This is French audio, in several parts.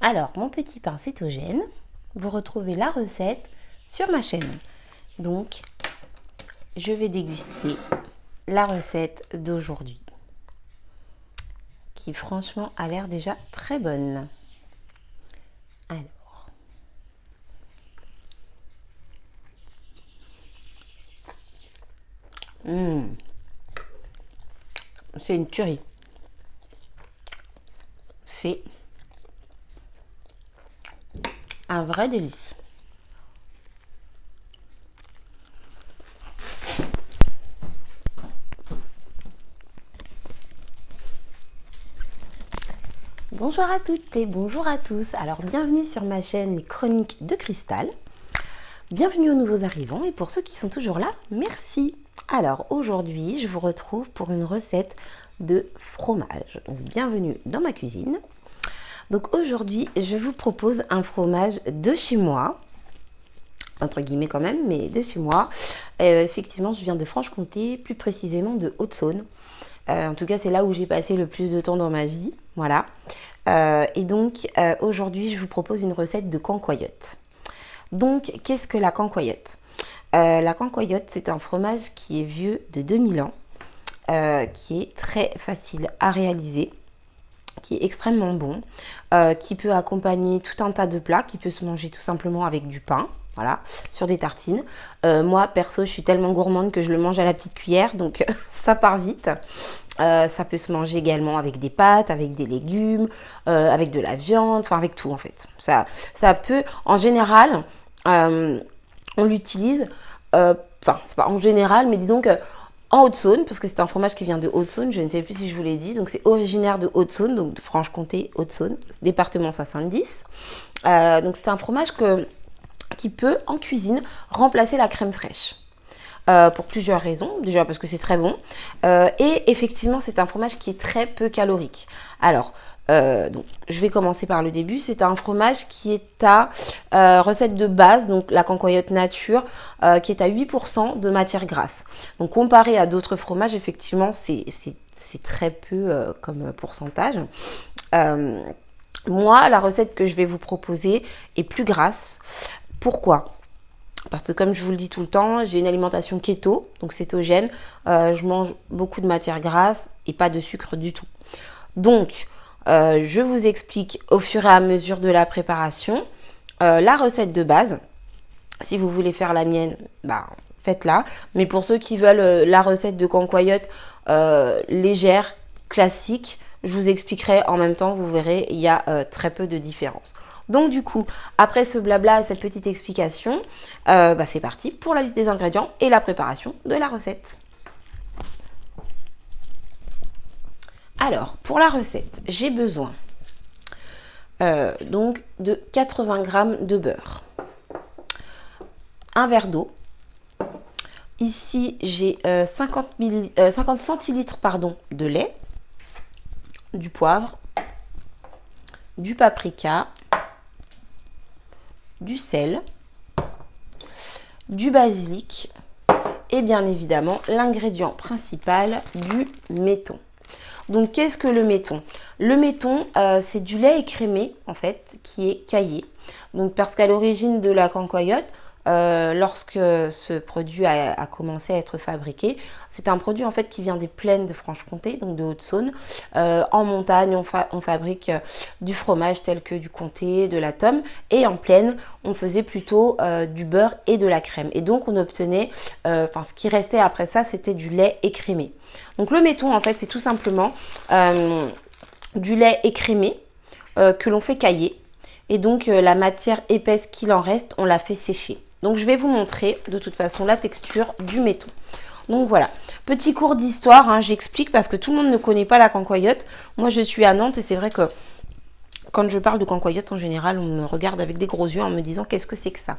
Alors, mon petit pain cétogène, vous retrouvez la recette sur ma chaîne. Donc, je vais déguster la recette d'aujourd'hui, qui franchement a l'air déjà très bonne. Alors, c'est une tuerie. C'est un vrai délice. Bonjour à toutes et bonjour à tous. Alors, bienvenue sur ma chaîne Les Chroniques de Cristal. Bienvenue aux nouveaux arrivants et pour ceux qui sont toujours là, merci. Alors, aujourd'hui, je vous retrouve pour une recette de fromage. Donc, bienvenue dans ma cuisine. Donc, aujourd'hui, je vous propose un fromage de chez moi. Entre guillemets quand même, mais de chez moi. Effectivement, je viens de Franche-Comté, plus précisément de Haute-Saône. En tout cas, c'est là où j'ai passé le plus de temps dans ma vie. Voilà. Et donc, aujourd'hui, je vous propose une recette de cancoyote. Donc, qu'est-ce que la cancoyote? La cancoyote, c'est un fromage qui est vieux de 2000 ans, qui est très facile à réaliser, qui est extrêmement bon, qui peut accompagner tout un tas de plats, qui peut se manger tout simplement avec du pain. Voilà, sur des tartines. Moi, perso, je suis tellement gourmande que je le mange à la petite cuillère, donc ça part vite. Ça peut se manger également avec des pâtes, avec des légumes, avec de la viande, enfin avec tout en fait. Ça peut, en général, on l'utilise, enfin c'est pas en général, mais disons que en Haute-Saône, parce que c'est un fromage qui vient de Haute-Saône, je ne sais plus si je vous l'ai dit, donc c'est originaire de Haute-Saône, donc de Franche-Comté, Haute-Saône, département 70. Donc c'est un fromage qui peut, en cuisine, remplacer la crème fraîche. Pour plusieurs raisons. Déjà parce que c'est très bon. Et effectivement, c'est un fromage qui est très peu calorique. Alors, donc, je vais commencer par le début. C'est un fromage qui est à recette de base, donc la cancoyote nature, qui est à 8% de matière grasse. Donc, comparé à d'autres fromages, effectivement, c'est très peu comme pourcentage. Moi, la recette que je vais vous proposer est plus grasse. Pourquoi ? Parce que comme je vous le dis tout le temps, j'ai une alimentation keto, donc cétogène. Je mange beaucoup de matière grasse et pas de sucre du tout. Donc, je vous explique au fur et à mesure de la préparation la recette de base. Si vous voulez faire la mienne, bah, faites-la. Mais pour ceux qui veulent la recette de cancoyote légère, classique, je vous expliquerai en même temps, vous verrez, il y a très peu de différence. Donc du coup, après ce blabla et cette petite explication, c'est parti pour la liste des ingrédients et la préparation de la recette. Alors, pour la recette, j'ai besoin donc de 80 g de beurre, un verre d'eau. Ici, j'ai 50 centilitres de lait, du poivre, du paprika, du sel, du basilic et bien évidemment l'ingrédient principal du méton. Donc qu'est-ce que le méton? Le méton, c'est du lait écrémé en fait qui est caillé. Donc parce qu'à l'origine de la cancoyote, lorsque ce produit a commencé à être fabriqué, c'est un produit en fait qui vient des plaines de Franche-Comté, donc de Haute-Saône. En montagne, on fabrique du fromage tel que du comté, de la tome, et en plaine, on faisait plutôt du beurre et de la crème. Et donc on obtenait, ce qui restait après ça, c'était du lait écrémé. Donc le méton en fait, c'est tout simplement du lait écrémé que l'on fait cailler. Et donc la matière épaisse qu'il en reste, on la fait sécher. Donc je vais vous montrer de toute façon la texture du méton. Donc voilà, petit cours d'histoire, hein, j'explique parce que tout le monde ne connaît pas la cancoyote. Moi je suis à Nantes et c'est vrai que quand je parle de cancoyote en général, on me regarde avec des gros yeux en me disant qu'est-ce que c'est que ça.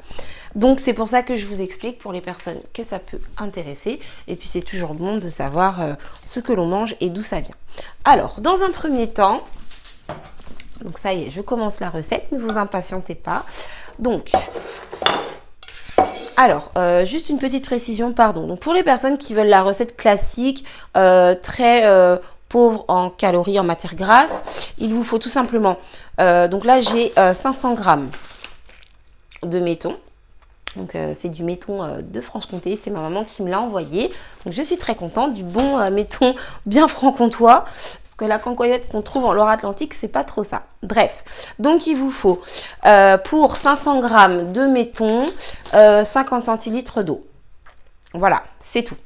Donc c'est pour ça que je vous explique pour les personnes que ça peut intéresser. Et puis c'est toujours bon de savoir ce que l'on mange et d'où ça vient. Alors dans un premier temps, donc ça y est, je commence la recette, ne vous impatientez pas. Donc, alors, juste une petite précision, pardon. Donc pour les personnes qui veulent la recette classique, très pauvre en calories, en matière grasse, il vous faut tout simplement, donc là j'ai 500 grammes de méton. Donc c'est du méton de Franche-Comté, c'est ma maman qui me l'a envoyé. Donc je suis très contente, du bon méton bien franc-comtois, parce que la cancoyote qu'on trouve en Loire-Atlantique, c'est pas trop ça. Bref, donc il vous faut pour 500 grammes de méton, 50 centilitres d'eau. Voilà, c'est tout.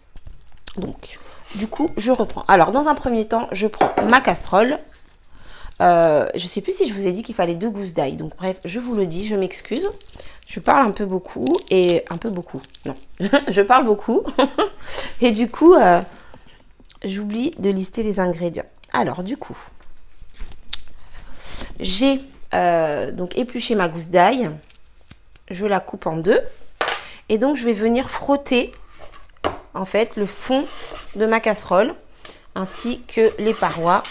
Donc, du coup, je reprends. Alors, dans un premier temps, je prends ma casserole. Je ne sais plus si je vous ai dit qu'il fallait 2 gousses d'ail. Donc, bref, je vous le dis, je m'excuse. Je parle un peu beaucoup et... Un peu beaucoup, non. Je parle beaucoup. Et du coup, j'oublie de lister les ingrédients. Alors, du coup, j'ai donc épluché ma gousse d'ail. Je la coupe en deux. Et donc, je vais venir frotter en fait le fond de ma casserole ainsi que les parois.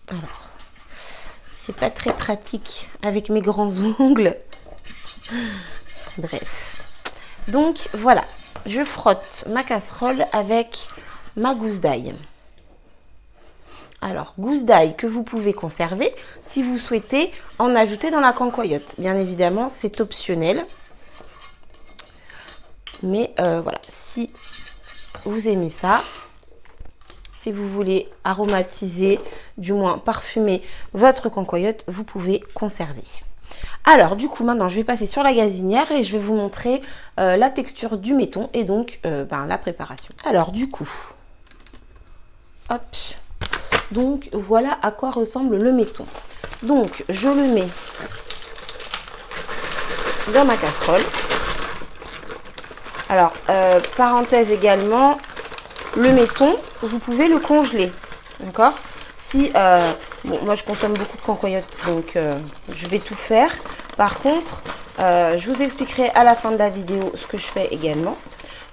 Alors, c'est pas très pratique avec mes grands ongles. Bref. Donc voilà, je frotte ma casserole avec ma gousse d'ail. Alors, gousse d'ail que vous pouvez conserver si vous souhaitez en ajouter dans la cancoyote. Bien évidemment, c'est optionnel. Mais voilà, si vous aimez ça, si vous voulez aromatiser, du moins parfumer votre cancoyote, vous pouvez conserver. Alors du coup, maintenant, je vais passer sur la gazinière et je vais vous montrer la texture du méton et donc la préparation. Alors du coup, hop, donc voilà à quoi ressemble le méton. Donc je le mets dans ma casserole. Alors, parenthèse également, le méton, vous pouvez le congeler, d'accord? Si, bon, moi je consomme beaucoup de cancoyote, donc je vais tout faire. Par contre, je vous expliquerai à la fin de la vidéo ce que je fais également.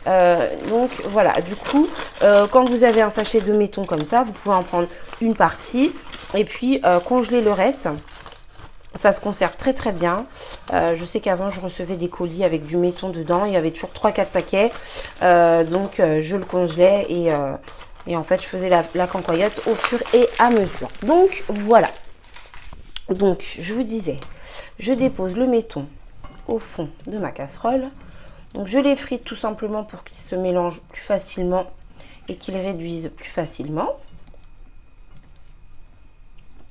Donc voilà, du coup, quand vous avez un sachet de méton comme ça, vous pouvez en prendre une partie et puis congeler le reste. Ça se conserve très très bien. Je sais qu'avant je recevais des colis avec du méton dedans. Il y avait toujours 3-4 paquets. Donc je le congelais et en fait je faisais la cancoyote au fur et à mesure. Donc voilà. Donc je vous disais, je dépose le méton au fond de ma casserole. Donc je les frite tout simplement pour qu'ils se mélangent plus facilement et qu'ils réduisent plus facilement.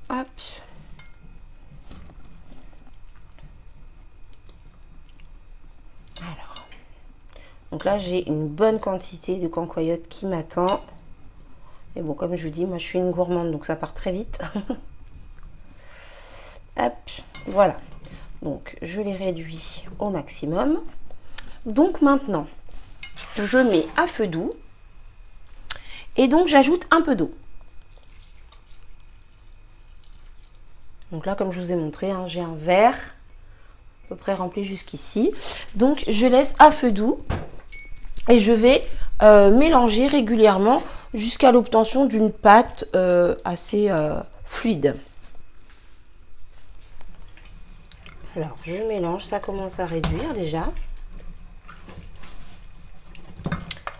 Hop. Donc là, j'ai une bonne quantité de cancoyote qui m'attend. Et bon, comme je vous dis, moi, je suis une gourmande, donc ça part très vite. Hop, voilà. Donc, je les réduis au maximum. Donc maintenant, je mets à feu doux. Et donc, j'ajoute un peu d'eau. Donc là, comme je vous ai montré, hein, j'ai un verre à peu près rempli jusqu'ici. Donc, je laisse à feu doux. Et je vais mélanger régulièrement jusqu'à l'obtention d'une pâte assez fluide. Alors, je mélange, ça commence à réduire déjà.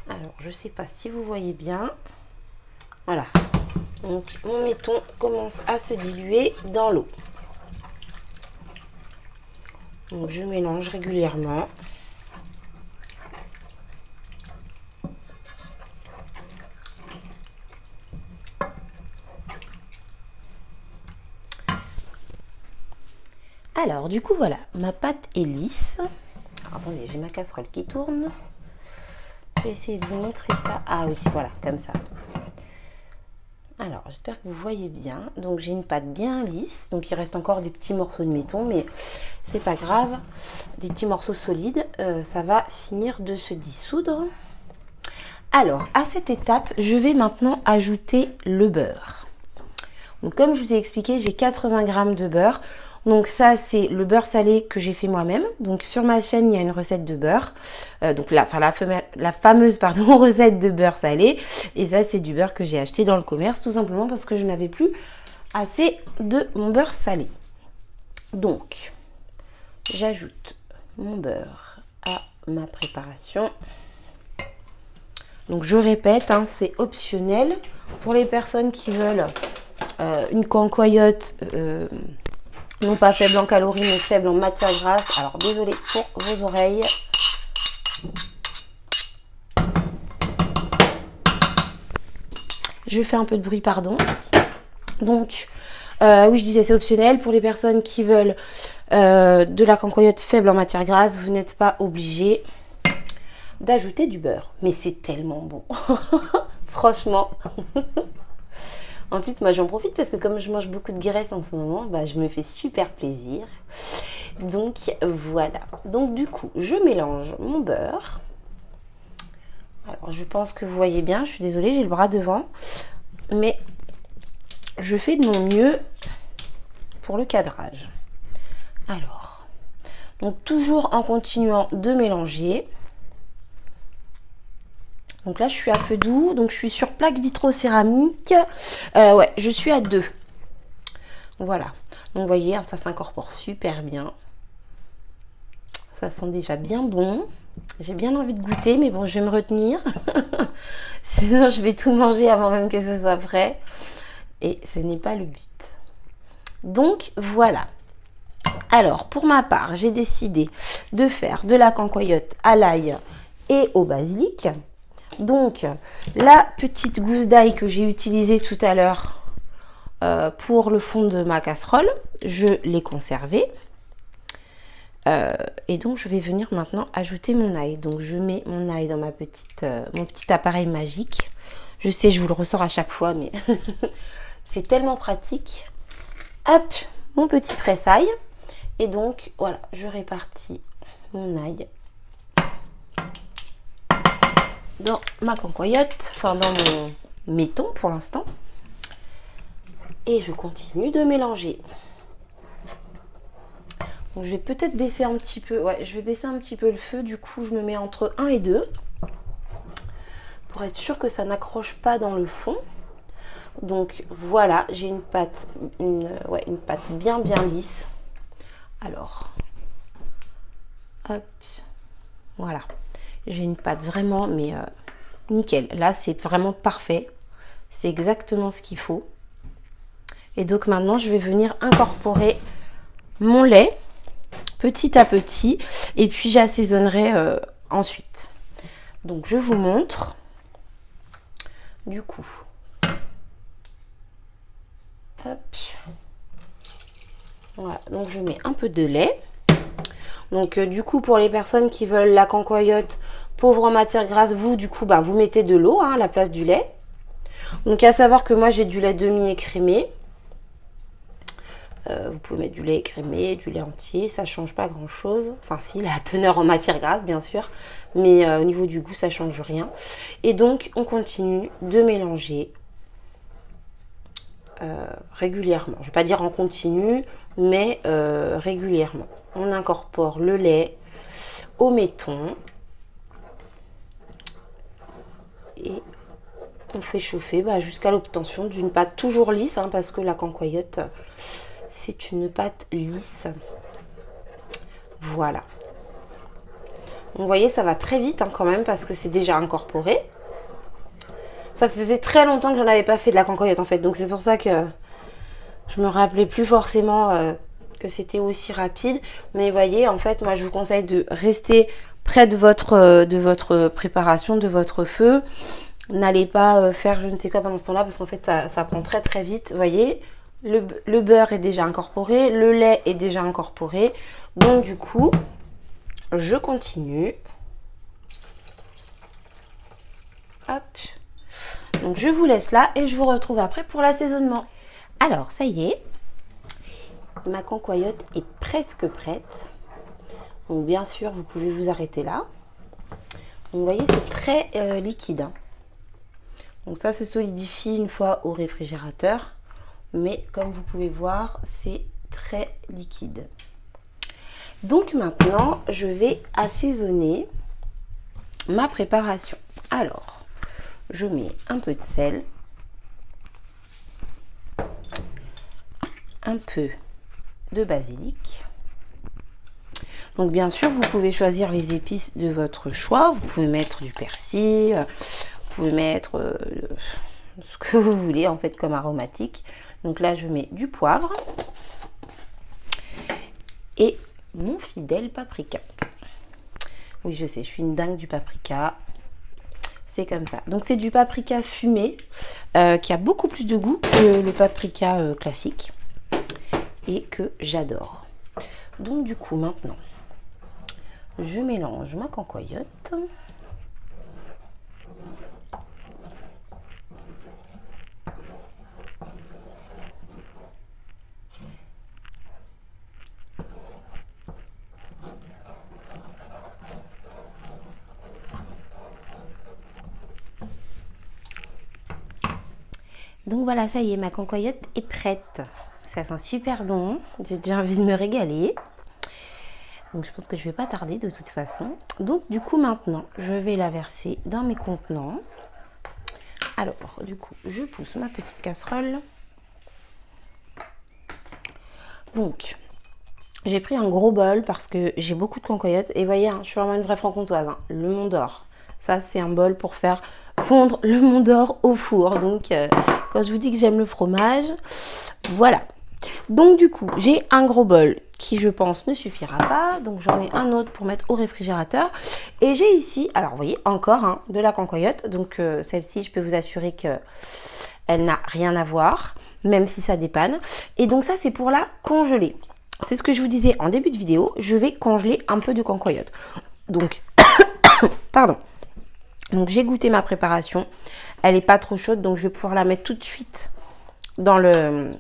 Alors, je ne sais pas si vous voyez bien. Voilà. Donc, mon méton commence à se diluer dans l'eau. Donc, je mélange régulièrement. Alors, du coup, voilà, ma pâte est lisse. Alors, attendez, j'ai ma casserole qui tourne. Je vais essayer de vous montrer ça. Ah oui, voilà, comme ça. Alors, j'espère que vous voyez bien. Donc, j'ai une pâte bien lisse. Donc, il reste encore des petits morceaux de méton, mais c'est pas grave. Des petits morceaux solides, ça va finir de se dissoudre. Alors, à cette étape, je vais maintenant ajouter le beurre. Donc, comme je vous ai expliqué, j'ai 80 g de beurre. Donc ça, c'est le beurre salé que j'ai fait moi-même. Donc sur ma chaîne, il y a une recette de beurre. Donc la fameuse recette de beurre salé. Et ça, c'est du beurre que j'ai acheté dans le commerce, tout simplement parce que je n'avais plus assez de mon beurre salé. Donc, j'ajoute mon beurre à ma préparation. Donc je répète, hein, c'est optionnel pour les personnes qui veulent une cancoyote non pas faible en calories mais faible en matière grasse. Alors désolé pour vos oreilles. Je fais un peu de bruit, pardon. Donc oui, je disais c'est optionnel pour les personnes qui veulent de la cancoyote faible en matière grasse. Vous n'êtes pas obligé d'ajouter du beurre, mais c'est tellement bon. Franchement. En plus, moi j'en profite parce que comme je mange beaucoup de graisse en ce moment, bah, je me fais super plaisir. Donc voilà. Donc du coup, je mélange mon beurre. Alors je pense que vous voyez bien, je suis désolée, j'ai le bras devant. Mais je fais de mon mieux pour le cadrage. Alors, donc toujours en continuant de mélanger. Donc là, je suis à feu doux. Donc, je suis sur plaque vitrocéramique. Ouais, je suis à 2. Voilà. Donc, vous voyez, ça s'incorpore super bien. Ça sent déjà bien bon. J'ai bien envie de goûter, mais bon, je vais me retenir. Sinon, je vais tout manger avant même que ce soit prêt. Et ce n'est pas le but. Donc, voilà. Alors, pour ma part, j'ai décidé de faire de la cancoyote à l'ail et au basilic. Donc, la petite gousse d'ail que j'ai utilisée tout à l'heure pour le fond de ma casserole, je l'ai conservée. Et donc, je vais venir maintenant ajouter mon ail. Donc, je mets mon ail dans mon petit appareil magique. Je sais, je vous le ressors à chaque fois, mais c'est tellement pratique. Hop, mon petit presse-ail. Et donc, voilà, je répartis mon ail dans ma cancoyote, enfin dans mon méton pour l'instant. Et je continue de mélanger. Donc je vais peut-être baisser un petit peu, ouais, je vais baisser un petit peu le feu. Du coup, je me mets entre 1 et 2 pour être sûr que ça n'accroche pas dans le fond. Donc voilà, j'ai une pâte, une pâte bien lisse. Alors, hop, voilà. J'ai une pâte vraiment, mais nickel. Là, c'est vraiment parfait. C'est exactement ce qu'il faut. Et donc maintenant, je vais venir incorporer mon lait petit à petit. Et puis, j'assaisonnerai ensuite. Donc, je vous montre. Du coup. Hop. Voilà. Donc, je mets un peu de lait. Donc du coup, pour les personnes qui veulent la cancoyote pauvre en matière grasse, vous du coup, vous mettez de l'eau à la place du lait. Donc à savoir que moi j'ai du lait demi-écrémé. Vous pouvez mettre du lait écrémé, du lait entier, ça change pas grand chose. Enfin si, la teneur en matière grasse bien sûr, mais au niveau du goût ça change rien. Et donc on continue de mélanger régulièrement. Je ne vais pas dire en continu, mais régulièrement. On incorpore le lait au méton et on fait chauffer jusqu'à l'obtention d'une pâte toujours lisse, hein, parce que la cancoyote c'est une pâte lisse. Voilà. Donc, vous voyez, ça va très vite hein, quand même parce que c'est déjà incorporé. Ça faisait très longtemps que j'en avais pas fait de la cancoyote en fait, donc c'est pour ça que je me rappelais plus forcément que c'était aussi rapide. Mais vous voyez, en fait, moi je vous conseille de rester près de votre préparation, de votre feu. N'allez pas faire je ne sais quoi pendant ce temps-là parce qu'en fait ça prend très vite. Vous voyez, le beurre est déjà incorporé, le lait est déjà incorporé. Donc du coup, je continue. Hop. Donc je vous laisse là et je vous retrouve après pour l'assaisonnement. Alors ça y est, ma cancoyote est presque prête. Donc bien sûr, vous pouvez vous arrêter là. Donc, vous voyez, c'est très liquide. Hein. Donc ça se solidifie une fois au réfrigérateur. Mais comme vous pouvez voir, c'est très liquide. Donc maintenant, je vais assaisonner ma préparation. Alors, je mets un peu de sel. Un peu de basilic. Donc bien sûr, vous pouvez choisir les épices de votre choix. Vous pouvez mettre du persil, pouvez mettre ce que vous voulez en fait comme aromatique. Donc là, je mets du poivre et mon fidèle paprika. Oui, je sais, je suis une dingue du paprika. C'est comme ça. Donc c'est du paprika fumé qui a beaucoup plus de goût que le paprika classique et que j'adore. Donc du coup, maintenant, je mélange ma cancoyote. Donc voilà, ça y est, ma cancoyote est prête. Ça sent super bon. J'ai déjà envie de me régaler. Donc je pense que je ne vais pas tarder de toute façon. Donc du coup maintenant, je vais la verser dans mes contenants. Alors du coup, je pousse ma petite casserole. Donc j'ai pris un gros bol parce que j'ai beaucoup de cancoyotes. Et voyez, hein, je suis vraiment une vraie franc-comtoise. Hein, le Mont d'Or. Ça c'est un bol pour faire fondre le Mont d'Or au four. Donc quand je vous dis que j'aime le fromage, voilà. Donc du coup, j'ai un gros bol qui je pense ne suffira pas. Donc j'en ai un autre pour mettre au réfrigérateur. Et j'ai ici, alors vous voyez, encore hein, de la cancoyote. Donc celle-ci, je peux vous assurer que elle n'a rien à voir, même si ça dépanne. Et donc ça, c'est pour la congeler. C'est ce que je vous disais en début de vidéo. Je vais congeler un peu de cancoyote. Donc, pardon. Donc j'ai goûté ma préparation. Elle n'est pas trop chaude, donc je vais pouvoir la mettre tout de suite dans le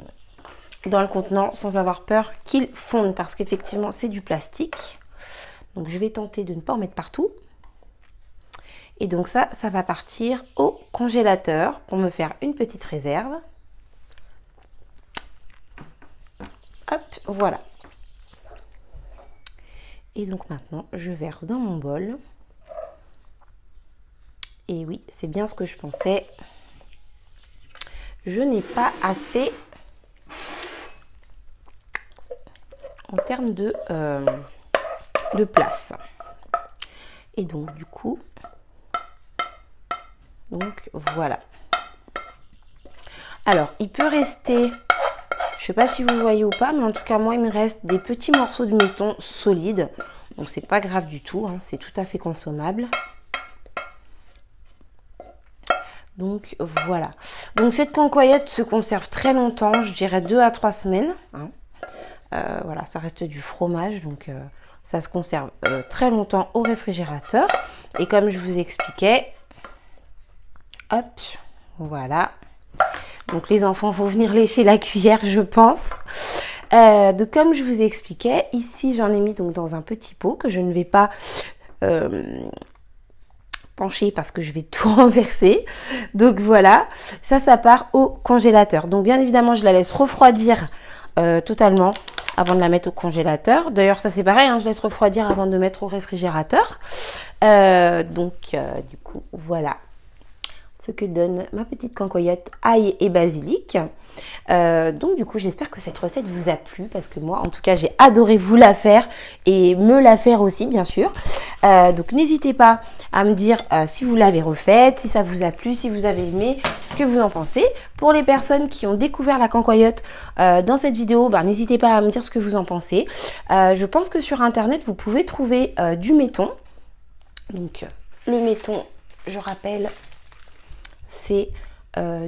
contenant sans avoir peur qu'il fonde parce qu'effectivement c'est du plastique. Donc je vais tenter de ne pas en mettre partout. Et donc ça va partir au congélateur pour me faire une petite réserve. Hop, voilà. Et donc maintenant je verse dans mon bol. Et oui, c'est bien ce que je pensais. Je n'ai pas assez en termes de place. Et donc du coup, voilà. Alors, il peut rester, je sais pas si vous voyez ou pas, mais en tout cas moi il me reste des petits morceaux de méton solides. Donc c'est pas grave du tout, hein, c'est tout à fait consommable. Donc voilà. Donc cette cancoyote se conserve très longtemps, je dirais 2 à 3 semaines. Hein. Voilà, ça reste du fromage, donc ça se conserve très longtemps au réfrigérateur. Et comme je vous expliquais, hop, voilà. Donc les enfants vont venir lécher la cuillère, je pense. Donc comme je vous expliquais, ici j'en ai mis donc dans un petit pot que je ne vais pas pencher parce que je vais tout renverser. Donc voilà, ça part au congélateur. Donc bien évidemment, je la laisse refroidir totalement avant de la mettre au congélateur. D'ailleurs, ça c'est pareil, hein, je laisse refroidir avant de mettre au réfrigérateur. Du coup, voilà ce que donne ma petite cancoyote ail et basilic. Donc du coup, j'espère que cette recette vous a plu parce que moi, en tout cas, j'ai adoré vous la faire et me la faire aussi, bien sûr. Donc n'hésitez pas à me dire si vous l'avez refaite, si ça vous a plu, si vous avez aimé, ce que vous en pensez. Pour les personnes qui ont découvert la cancoyote dans cette vidéo, n'hésitez pas à me dire ce que vous en pensez. Je pense que sur internet, vous pouvez trouver du méton. Donc le méton, je rappelle, c'est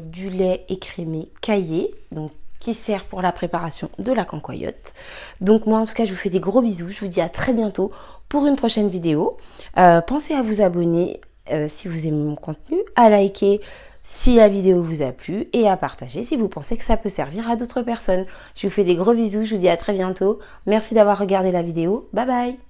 du lait écrémé caillé, donc qui sert pour la préparation de la cancoyote. Donc moi en tout cas je vous fais des gros bisous, je vous dis à très bientôt pour une prochaine vidéo. Pensez à vous abonner si vous aimez mon contenu, à liker si la vidéo vous a plu et à partager si vous pensez que ça peut servir à d'autres personnes. Je vous fais des gros bisous, je vous dis à très bientôt. Merci d'avoir regardé la vidéo, bye bye.